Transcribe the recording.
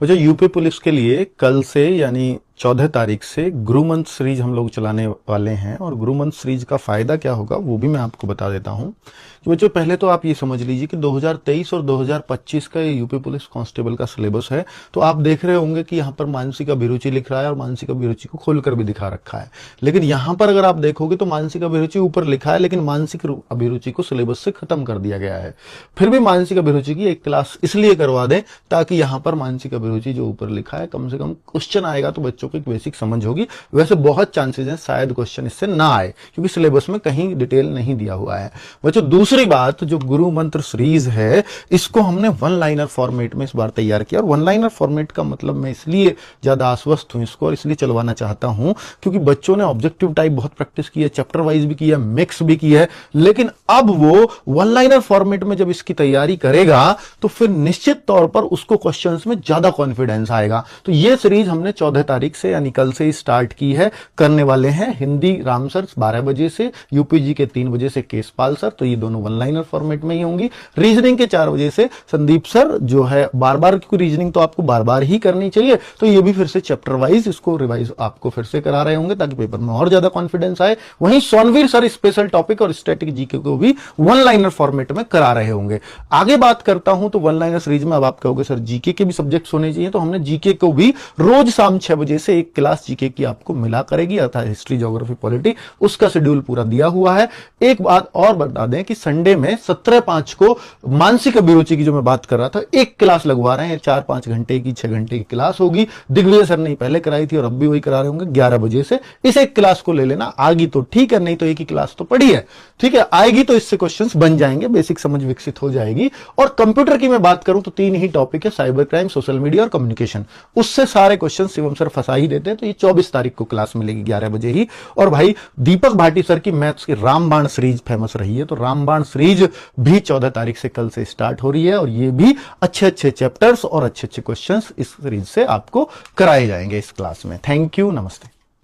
जो UP police के लिए कल से यानी 14 तारीख से गुरु मंत्र सीरीज हम लोग चलाने वाले हैं और गुरु मंत्र सीरीज का फायदा क्या होगा वो भी मैं आपको बता देता हूं कि बच्चों पहले तो आप ये समझ लीजिए कि 2023 और 2025 का ये यूपी पुलिस कांस्टेबल का सिलेबस है। तो आप देख रहे होंगे कि यहाँ पर मानसिक अभिरुचि लिख रहा है और मानसिक अभिरुचि को खोलकर भी दिखा रखा है, लेकिन यहाँ पर अगर आप देखोगे तो मानसिक अभिरुचि ऊपर लिखा है लेकिन मानसिक अभिरुचि को सिलेबस से खत्म कर दिया गया है। फिर भी मानसिक अभिरुचि की एक क्लास इसलिए करवा दें ताकि यहाँ पर मानसिक अभिरुचि जो ऊपर लिखा है कम से कम क्वेश्चन आएगा तो बच्चों को एक बेसिक समझ होगी। वैसे बहुत चांसेस हैं शायद क्वेश्चन इससे ना आए क्योंकि सिलेबस में कहीं डिटेल नहीं दिया हुआ है। बच्चों दूसरी बात, जो गुरु मंत्र सीरीज है इसको हमने वन लाइनर फॉर्मेट में इस बार तैयार किया और वन लाइनर फॉर्मेट का मतलब मैं इसलिए ज्यादा आश्वस्त हूं इसको और इसलिए चलवाना चाहता हूं क्योंकि बच्चों ने ऑब्जेक्टिव टाइप बहुत प्रैक्टिस की है, चैप्टर वाइज भी किया, मिक्स भी की है, लेकिन अब वो वन लाइनर फॉर्मेट में जब इसकी तैयारी करेगा तो फिर निश्चित तौर पर उसको क्वेश्चंस में ज्यादा कॉन्फिडेंस आएगा। तो ये सीरीज हमने 14 तारीख से यानी कल से ही स्टार्ट की है, करने वाले हैं हिंदी राम सर 12 बजे से, यूपीजी के 3 बजे से केसपाल सर, तो ये दोनों वन लाइनर फॉर्मेट में ही होंगी। रीजनिंग के 4 बजे से संदीप सर जो है बार बार, क्योंकि रीजनिंग तो आपको बार बार ही करनी चाहिए तो ये भी फिर से चैप्टर वाइज इसको रिवाइज आपको फिर से करा रहे होंगे ताकि पेपर में और ज्यादा कॉन्फिडेंस आए। वहीं सोनवीर सर स्पेशल टॉपिक और स्टैटिक जीके को भी वन लाइनर फॉर्मेट में करा रहे होंगे। आगे बात करता हूं तो वन लाइनर सीरीज में अब आप कहोगे सर जीके के भी सब्जेक्ट्स होने चाहिए, तो हमने जीके को भी रोज शाम 6 बजे से एक क्लास जीके की आपको मिला करेगी, अर्थात हिस्ट्री, ज्योग्राफी, पॉलिटी, उसका शेड्यूल पूरा दिया हुआ है। एक बात और बता दें कि संडे में 17/5 को मानसिक अभिरुचि की जो मैं बात कर रहा था एक क्लास लगवा रहे हैं, 4-5 घंटे की 6 घंटे की क्लास होगी। दिग्विजय सर ने पहले कराई थी और अब भी वही करा रहे होंगे 11 बजे से। इस एक क्लास को ले लेना, आगी तो ठीक है, नहीं तो एक ही क्लास तो पड़ी है, ठीक है, आएगी तो इससे क्वेश्चंस बन जाएंगे, बेसिक समझ विकसित हो जाएगी। और कंप्यूटर की मैं बात करूं तो 3 ही टॉपिक है, साइबर क्राइम, सोशल मीडिया और कम्युनिकेशन, उससे सारे क्वेश्चन शिवम सर फंसा ही देते हैं। तो ये 24 तारीख को क्लास मिलेगी 11 बजे ही। और भाई दीपक भाटी सर की मैथ्स की रामबाण सीरीज फेमस रही है, तो रामबाण सीरीज भी 14 तारीख से कल से स्टार्ट हो रही है और ये भी अच्छे अच्छे चैप्टर्स और अच्छे अच्छे क्वेश्चंस इस सीरीज से आपको कराए जाएंगे इस क्लास में। थैंक यू, नमस्ते।